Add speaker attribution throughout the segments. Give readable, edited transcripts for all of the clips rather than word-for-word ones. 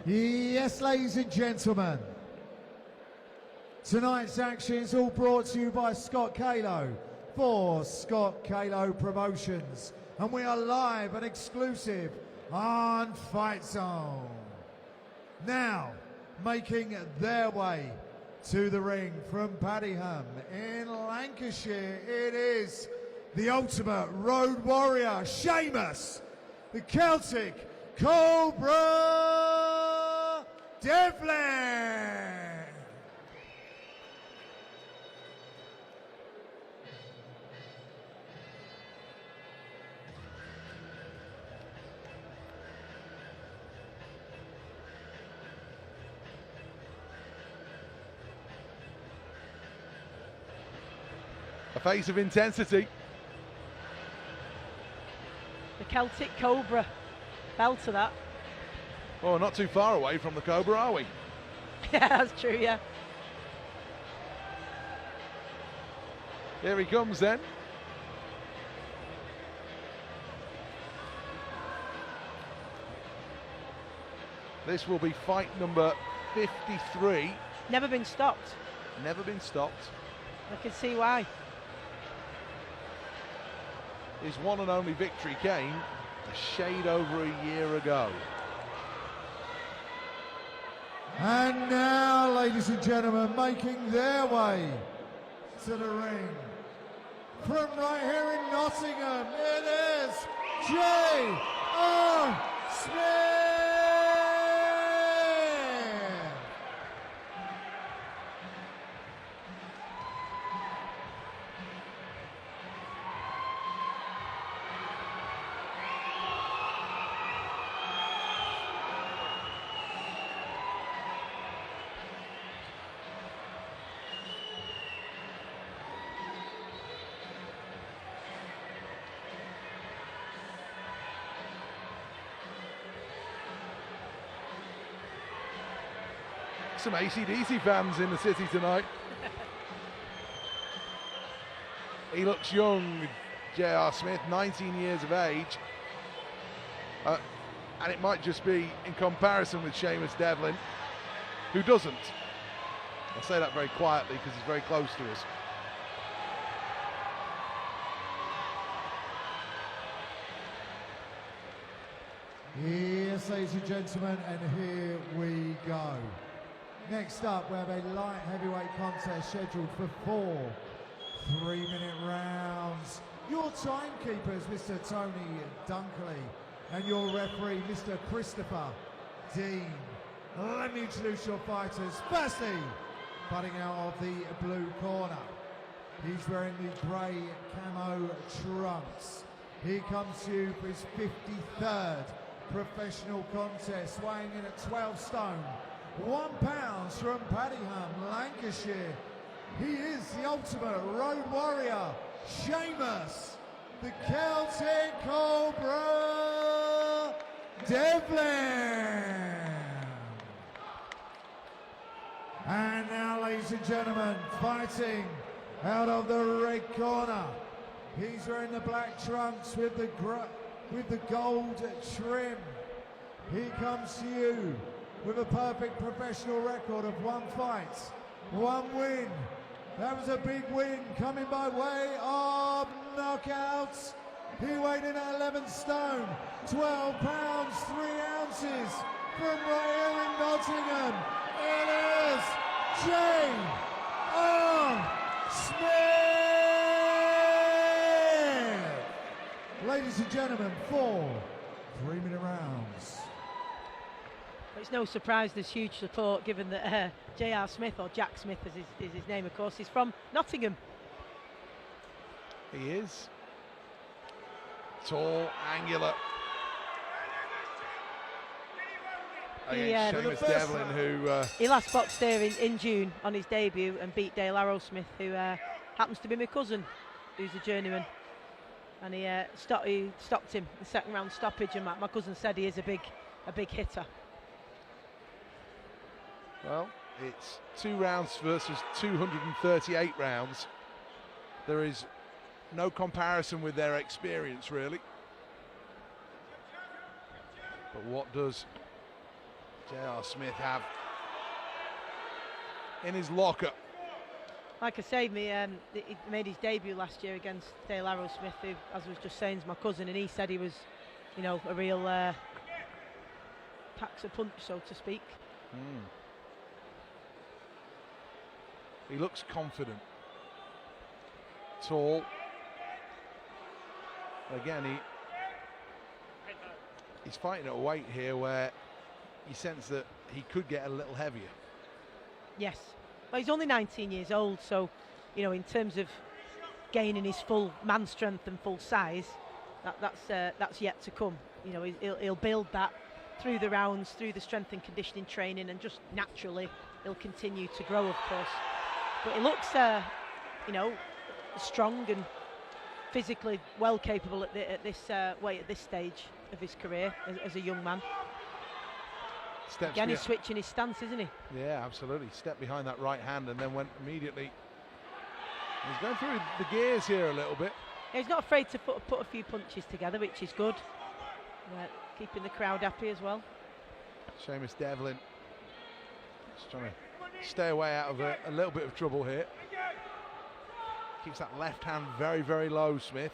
Speaker 1: Yes, ladies and gentlemen, tonight's action is all brought to you by Scott Kalo for Scott Kalo Promotions, and we are live and exclusive on Fight Zone. Now, making their way to the ring from Padiham in Lancashire, it is the ultimate road warrior, Seamus, the Celtic Cobra, Devlin.
Speaker 2: A face of intensity.
Speaker 3: The Celtic Cobra. Fell to that.
Speaker 2: Oh, not too far away from the Cobra, are we?
Speaker 3: Yeah, that's true, yeah.
Speaker 2: Here he comes then. This will be fight number 53.
Speaker 3: Never been stopped.
Speaker 2: Never been stopped.
Speaker 3: I can see why.
Speaker 2: His one and only victory came a shade over a year ago.
Speaker 1: And now, ladies and gentlemen, making their way to the ring from right here in Nottingham, it is JRSmith.
Speaker 2: Some AC/DC fans in the city tonight. He looks young, JRSmith, 19 years of age. And it might just be in comparison with Seamus Devlin, who doesn't. I say that very quietly because he's very close to us.
Speaker 1: Yes, ladies and gentlemen, and here we go. Next up, we have a light heavyweight contest scheduled for 4 3-minute rounds. Your timekeepers, Mr. Tony Dunkley, and your referee, Mr. Christopher Dean. Let me introduce your fighters. Firstly, fighting out of the blue corner. He's wearing the grey camo trunks. He comes to you for his 53rd professional contest, weighing in at 12 stone. 1 pound from Padiham, Lancashire. He is the ultimate road warrior, Seamus, the Celtic Cobra, Devlin. And now, ladies and gentlemen, fighting out of the red corner. He's wearing the black trunks with the gold trim. He comes to you with a perfect professional record of 1 fight, 1 win. That was a big win coming by way of knockouts. He weighed in at 11 stone, 12 pounds, 3 ounces from right here in Nottingham. It is JRSmith. Ladies and gentlemen, 4 3-minute rounds.
Speaker 3: It's no surprise there's huge support, given that JRSmith, or Jack Smith is his name, of course, is from Nottingham.
Speaker 2: He is. Tall, angular. Against Seamus Devlin, who...
Speaker 3: he last boxed here in June on his debut and beat Dale Arrowsmith, who happens to be my cousin, who's a journeyman. And he stopped him, the second round stoppage, and my cousin said he is a big hitter.
Speaker 2: Well, it's 2 rounds versus 238 rounds. There is no comparison with their experience, really. But what does JRSmith have in his locker.
Speaker 3: Like I say, he made his debut last year against Dale Arrowsmith, who, as I was just saying, is my cousin, and he said he was, you know, a real packs a punch, so to speak.
Speaker 2: He looks confident, tall. Again, he's fighting at a weight here where you sense that he could get a little heavier.
Speaker 3: Yes. Well, he's only 19 years old, so, you know, in terms of gaining his full man strength and full size, that's yet to come. You know, he'll build that through the rounds, through the strength and conditioning training, and just naturally he'll continue to grow, of course. But he looks, you know, strong and physically well capable at this weight, at this stage of his career as a young man. Again, he's switching his stance, isn't he?
Speaker 2: Yeah, absolutely. Stepped behind that right hand and then went immediately. He's going through the gears here a little bit.
Speaker 3: Yeah, he's not afraid to put a few punches together, which is good. Keeping the crowd happy as well.
Speaker 2: Seamus Devlin just trying to stay away out of a little bit of trouble here. Keeps that left hand very, very low, Smith.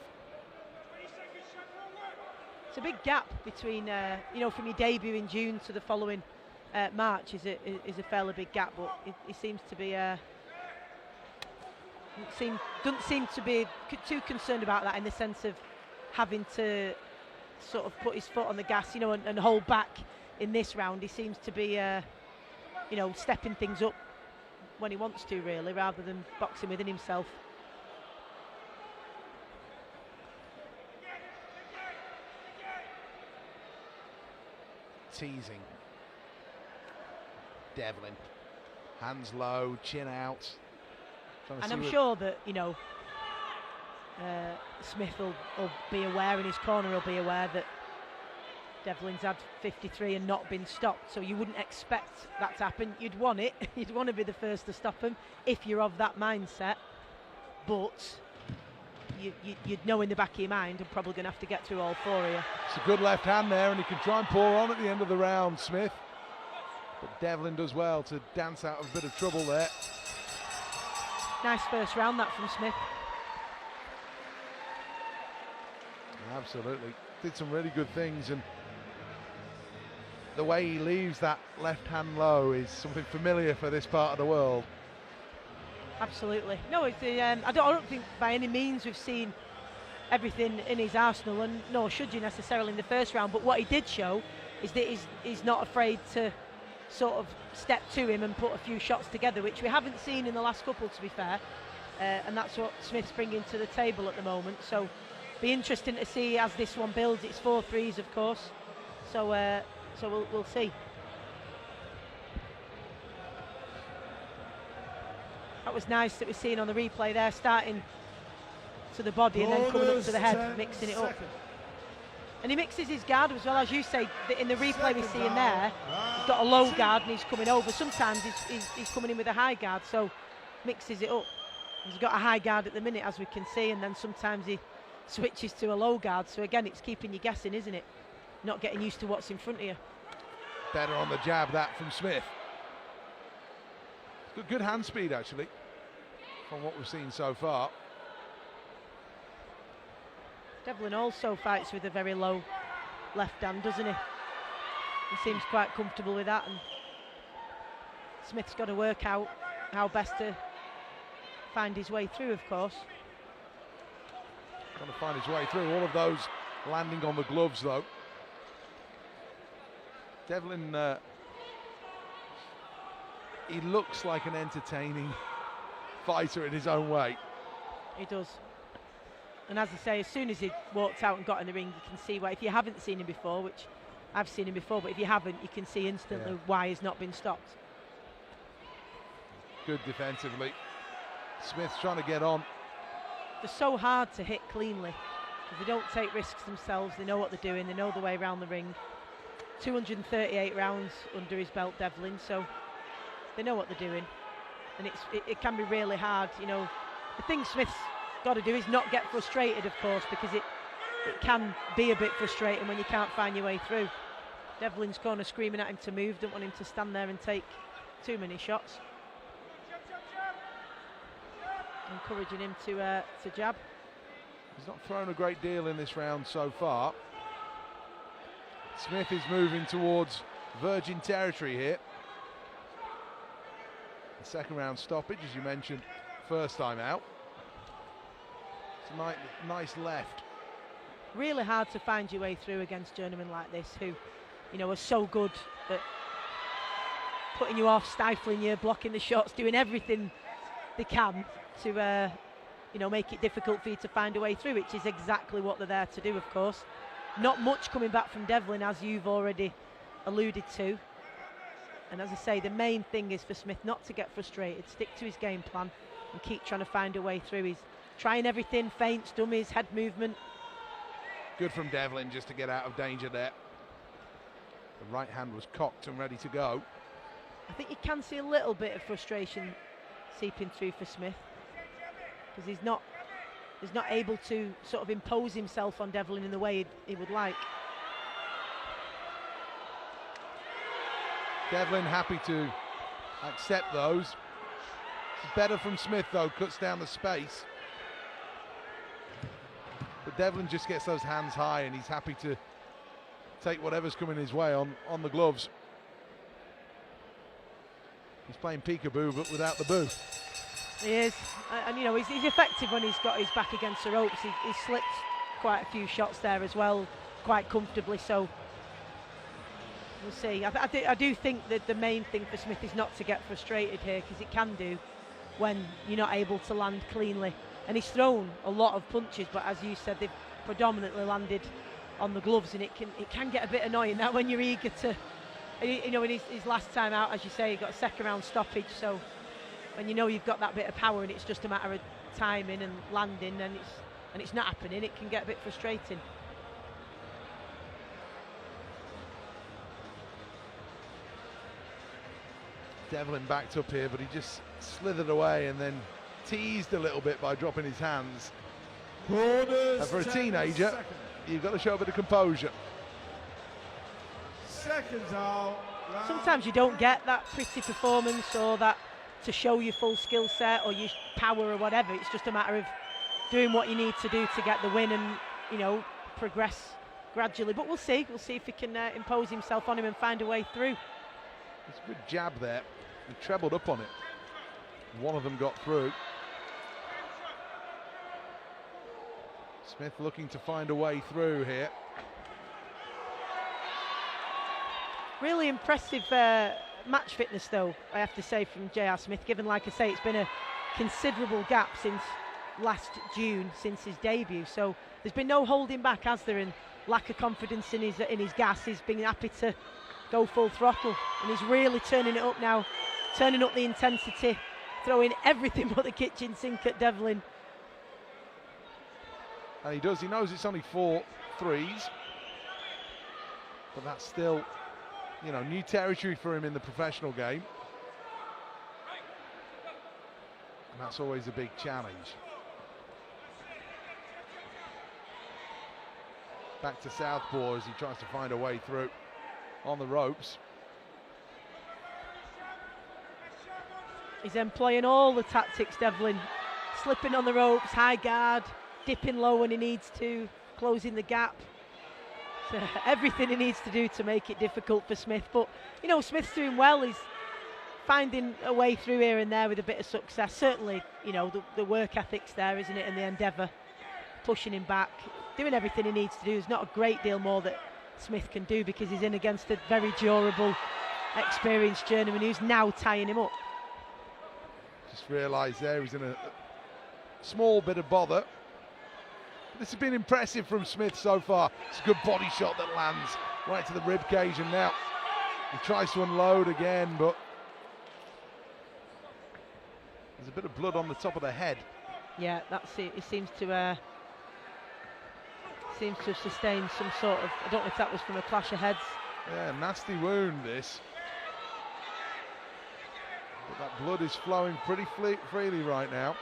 Speaker 3: It's a big gap between, you know, from your debut in June to the following March is a fairly big gap, but he seems to be doesn't seem to be too concerned about that, in the sense of having to sort of put his foot on the gas, you know, and hold back in this round. He seems to be, you know, stepping things up when he wants to, really, rather than boxing within himself.
Speaker 2: Teasing Devlin, hands low, chin out.
Speaker 3: And I'm sure that, you know, Smith will be aware, in his corner he'll be aware that Devlin's had 53 and not been stopped, so you wouldn't expect that to happen. You'd want it, you'd want to be the first to stop him if you're of that mindset, but you'd know in the back of your mind, I'm probably going to have to get through all four of you.
Speaker 2: It's a good left hand there, and he can try and pour on at the end of the round, Smith. But Devlin does well to dance out of a bit of trouble there.
Speaker 3: Nice first round, that, from Smith.
Speaker 2: Absolutely. Did some really good things, and the way he leaves that left hand low is something familiar for this part of the world.
Speaker 3: Absolutely. No, it's I don't think by any means we've seen everything in his arsenal, and nor should you necessarily in the first round, but what he did show is that he's not afraid to sort of step to him and put a few shots together, which we haven't seen in the last couple, to be fair, and that's what Smith's bringing to the table at the moment. So be interesting to see as this one builds. It's 4 threes, of course, so we'll see. That was nice that we're seeing on the replay there, starting to the body and then coming up to the head, mixing it up. And he mixes his guard as well, as you say. In the replay we're seeing there, he's got a low guard and he's coming over. Sometimes he's coming in with a high guard, so mixes it up. He's got a high guard at the minute, as we can see, and then sometimes he switches to a low guard. So again, it's keeping you guessing, isn't it? Not getting used to what's in front of you.
Speaker 2: Better on the jab, that from Smith. Good hand speed, actually, from what we've seen so far.
Speaker 3: Devlin also fights with a very low left hand, doesn't he? He seems quite comfortable with that, and Smith's got to work out how best to find his way through, of course.
Speaker 2: Trying to find his way through. All of those landing on the gloves, though. Devlin, he looks like an entertaining fighter in his own way.
Speaker 3: He does. And as I say, as soon as he walked out and got in the ring, you can see why. If you haven't seen him before, which I've seen him before, but if you haven't, you can see instantly why he's not been stopped.
Speaker 2: Good defensively. Smith's trying to get on.
Speaker 3: They're so hard to hit cleanly, because they don't take risks themselves. They know what they're doing. They know the way around the ring. 238 rounds under his belt, Devlin, so they know what they're doing. And it can be really hard, you know. The thing Smith's got to do is not get frustrated, of course, because it can be a bit frustrating when you can't find your way through. Devlin's corner screaming at him to move, don't want him to stand there and take too many shots. Encouraging him to jab.
Speaker 2: He's not thrown a great deal in this round so far. Smith is moving towards virgin territory here. The second round stoppage, as you mentioned, first time out. It's a nice left.
Speaker 3: Really hard to find your way through against journeymen like this, who, you know, are so good at putting you off, stifling you, blocking the shots, doing everything they can to, you know, make it difficult for you to find a way through, which is exactly what they're there to do, of course. Not much coming back from Devlin, as you've already alluded to. And as I say, the main thing is for Smith not to get frustrated, stick to his game plan and keep trying to find a way through. He's trying everything, feints, dummies, head movement.
Speaker 2: Good from Devlin just to get out of danger there. The right hand was cocked and ready to go.
Speaker 3: I think you can see a little bit of frustration seeping through for Smith, because he's not able to sort of impose himself on Devlin in the way he would like.
Speaker 2: Devlin happy to accept those. It's better from Smith though, cuts down the space. But Devlin just gets those hands high and he's happy to take whatever's coming his way on the gloves. He's playing peekaboo but without the boo.
Speaker 3: He is, and you know, he's effective when he's got his back against the ropes. He slipped quite a few shots there as well, quite comfortably, so we'll see. I do think that the main thing for Smith is not to get frustrated here, because it can do when you're not able to land cleanly. And he's thrown a lot of punches, but as you said, they've predominantly landed on the gloves, and it can get a bit annoying that when you're eager to, you know, in his last time out, as you say, he got a second round stoppage, so when you know you've got that bit of power and it's just a matter of timing and landing, and it's not happening, it can get a bit frustrating.
Speaker 2: Devlin backed up here, but he just slithered away and then teased a little bit by dropping his hands. And for a teenager, you've got to show a bit of composure.
Speaker 1: Seconds out.
Speaker 3: Sometimes you don't get that pretty performance or that to show your full skill set or your power or whatever. It's just a matter of doing what you need to do to get the win and, you know, progress gradually. But we'll see if he can impose himself on him and find a way through.
Speaker 2: It's a good jab there. He trebled up on it. One of them got through. Smith looking to find a way through here.
Speaker 3: Really impressive match fitness, though, I have to say, from JRSmith, given, like I say, it's been a considerable gap since last June, since his debut. So there's been no holding back, has there, and lack of confidence in his gas. He's been happy to go full throttle, and he's really turning it up now, turning up the intensity, throwing everything but the kitchen sink at Devlin.
Speaker 2: And he does, he knows it's only 4 threes, but that's still, you know, new territory for him in the professional game. And that's always a big challenge. Back to southpaw as he tries to find a way through on the ropes.
Speaker 3: He's employing all the tactics, Devlin. Slipping on the ropes, high guard, dipping low when he needs to, closing the gap. So everything he needs to do to make it difficult for Smith. But, you know, Smith's doing well. He's finding a way through here and there with a bit of success. Certainly, you know, the work ethic's there, isn't it, and the endeavour, pushing him back, doing everything he needs to do. There's not a great deal more that Smith can do because he's in against a very durable, experienced journeyman who's now tying him up.
Speaker 2: Just realised there he's in a small bit of bother. This has been impressive from Smith so far. It's a good body shot that lands right to the rib cage, and now he tries to unload again, but there's a bit of blood on the top of the head.
Speaker 3: Yeah, that's it. He seems to have sustained some sort of, I don't know if that was from a clash of heads.
Speaker 2: Yeah, nasty wound this. But that blood is flowing pretty freely right now.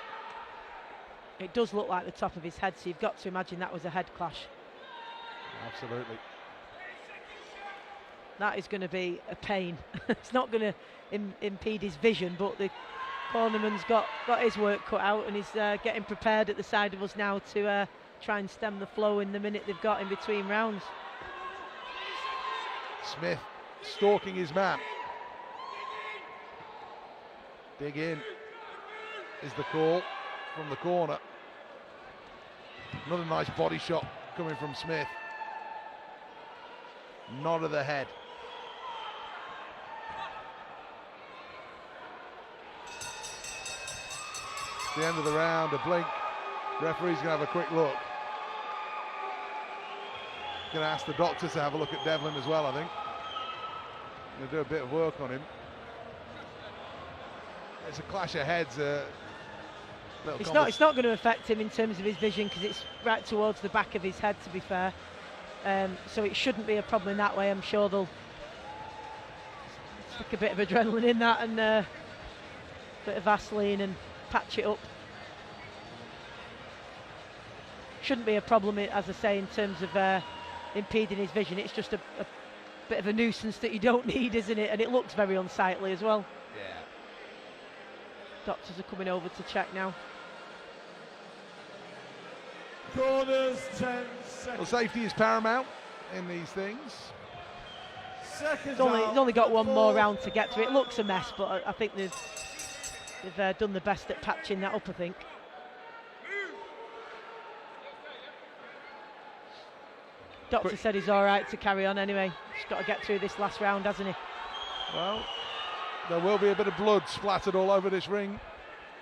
Speaker 3: It does look like the top of his head, so you've got to imagine that was a head clash.
Speaker 2: Absolutely.
Speaker 3: That is going to be a pain. It's not going to impede his vision, but the cornerman's got his work cut out, and he's getting prepared at the side of us now to try and stem the flow in the minute they've got in between rounds.
Speaker 2: Smith stalking his man. Dig in is the call from the corner. Another nice body shot coming from Smith. Nod of the head. It's the end of the round, a blink. Referee's going to have a quick look. Going to ask the doctor to have a look at Devlin as well, I think. Going to do a bit of work on him. It's a clash of heads.
Speaker 3: It's not going to affect him in terms of his vision, because it's right towards the back of his head, to be fair. So it shouldn't be a problem in that way. I'm sure they'll stick a bit of adrenaline in that and a bit of Vaseline and patch it up. Shouldn't be a problem, as I say, in terms of impeding his vision. It's just a bit of a nuisance that you don't need, isn't it? And it looks very unsightly as well.
Speaker 2: Yeah.
Speaker 3: Doctors are coming over to check now.
Speaker 1: Corners, 10 seconds.
Speaker 2: Well, safety is paramount in these things.
Speaker 3: He's only got one more round to get through. It looks a mess, but I think they've done the best at patching that up, I think. Doctor said he's all right to carry on anyway. He's got to get through this last round, hasn't he?
Speaker 2: Well, there will be a bit of blood splattered all over this ring.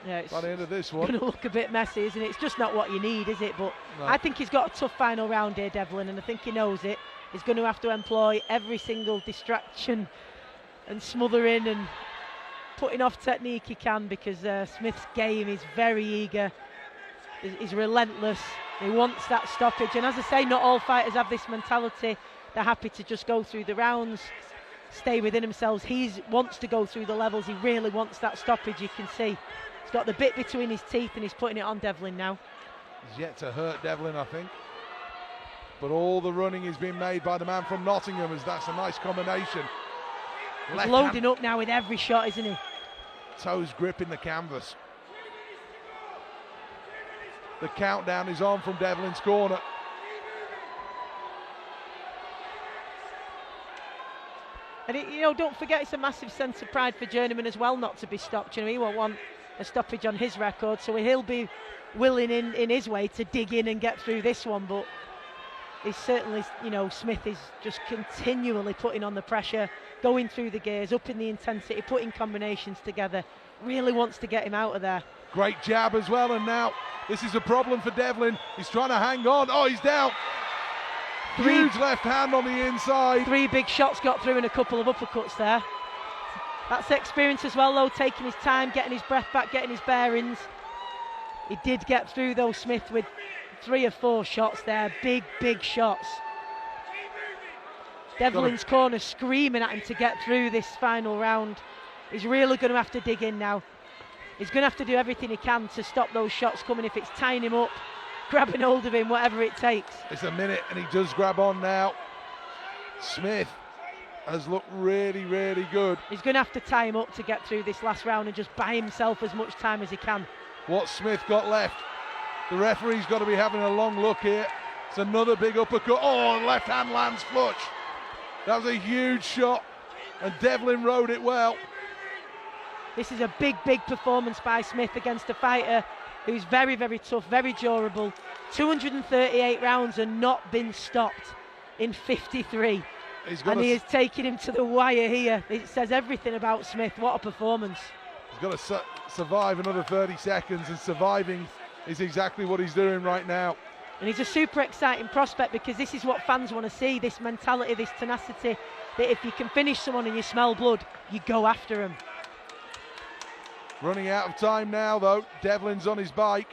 Speaker 3: Yeah, it's
Speaker 2: by the end of this one.
Speaker 3: going to look a bit messy, isn't it? It's just not what you need, is it? But
Speaker 2: no.
Speaker 3: I think he's got a tough final round here, Devlin, and I think he knows it. He's going to have to employ every single distraction and smothering and putting off technique he can, because Smith's game is very eager. He's relentless. He wants that stoppage, and as I say, not all fighters have this mentality. They're happy to just go through the rounds, stay within themselves. He wants to go through the levels. He really wants that stoppage. You can see he's got the bit between his teeth, and he's putting it on Devlin now.
Speaker 2: He's yet to hurt Devlin, I think, but all the running is being made by the man from Nottingham, as that's a nice combination.
Speaker 3: He's loading up now with every shot, isn't he?
Speaker 2: Toes gripping the canvas. The countdown is on from Devlin's corner.
Speaker 3: And don't forget, it's a massive sense of pride for Journeyman as well not to be stopped. He won't want a stoppage on his record, so he'll be willing in his way to dig in and get through this one. But he's certainly, Smith is just continually putting on the pressure, going through the gears, upping the intensity, putting combinations together. Really wants to get him out of there.
Speaker 2: Great jab as well, and now this is a problem for Devlin. He's trying to hang on. Oh, he's down. Huge left hand on the inside.
Speaker 3: 3 big shots got through and a couple of uppercuts there. That's experience as well, though, taking his time, getting his breath back, getting his bearings. He did get through, though, Smith, with 3 or 4 shots there. Big shots. Devlin's corner screaming at him to get through this final round. He's really going to have to dig in now. He's going to have to do everything he can to stop those shots coming. If it's tying him up, grabbing hold of him, whatever it takes.
Speaker 2: It's a minute, and he does grab on now. Smith has looked really good.
Speaker 3: He's going to have to tie him up to get through this last round and just buy himself as much time as he can.
Speaker 2: What's Smith got left? The referee's got to be having a long look here. It's another big uppercut. Oh, left hand lands flush. That was a huge shot, and Devlin rode it well.
Speaker 3: This is a big performance by Smith against a fighter who's very tough, very durable. 238 rounds and not been stopped in 53. And he is taking him to the wire here. It says everything about Smith. What a performance.
Speaker 2: He's got to survive another 30 seconds, and surviving is exactly what he's doing right now.
Speaker 3: And he's a super exciting prospect, because this is what fans want to see, this mentality, this tenacity, that if you can finish someone and you smell blood, you go after him.
Speaker 2: Running out of time now, though. Devlin's on his bike.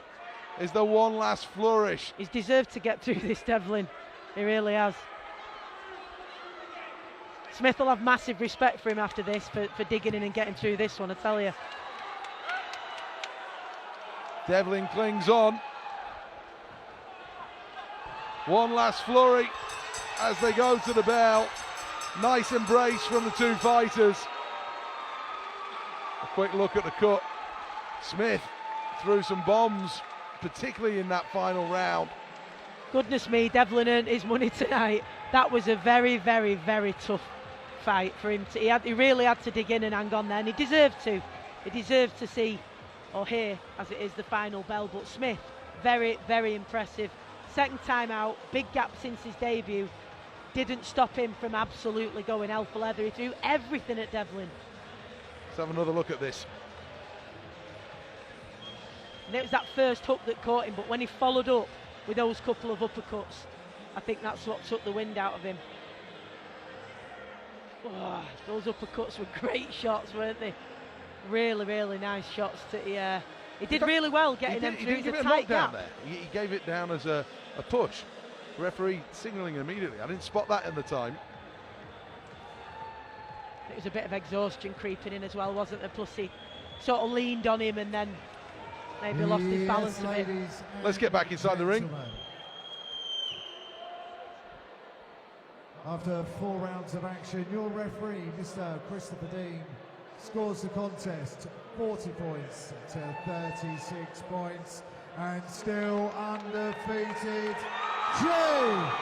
Speaker 2: Is there one last flourish?
Speaker 3: He's deserved to get through this, Devlin. He really has. Smith will have massive respect for him after this, for digging in and getting through this one, I tell you.
Speaker 2: Devlin clings on. One last flurry as they go to the bell. Nice embrace from the two fighters. A quick look at the cut. Smith threw some bombs, particularly in that final round.
Speaker 3: Goodness me, Devlin earned his money tonight. That was a very, very, very tough fight for him. He really had to dig in and hang on there, and he deserved to. He deserved to see, or hear, as it is, the final bell. But Smith, very, very impressive. Second time out, big gap since his debut. Didn't stop him from absolutely going hell for leather. He threw everything at Devlin.
Speaker 2: Let's have another look at this.
Speaker 3: And it was that first hook that caught him, but when he followed up with those couple of uppercuts, I think that's what took the wind out of him. Oh, those uppercuts were great shots, weren't they? Really, really nice shots. He did really well getting them through.
Speaker 2: He didn't give it a knockdown there. He gave it down as a push. The referee signalling immediately. I didn't spot that in the time.
Speaker 3: It was a bit of exhaustion creeping in as well, wasn't there? Plus he sort of leaned on him and then maybe lost his balance a bit.
Speaker 2: Let's get back inside the ring.
Speaker 1: After 4 rounds of action, your referee, Mr. Christopher Dean, scores the contest 40 points to 36 points, and still undefeated, JRSmith.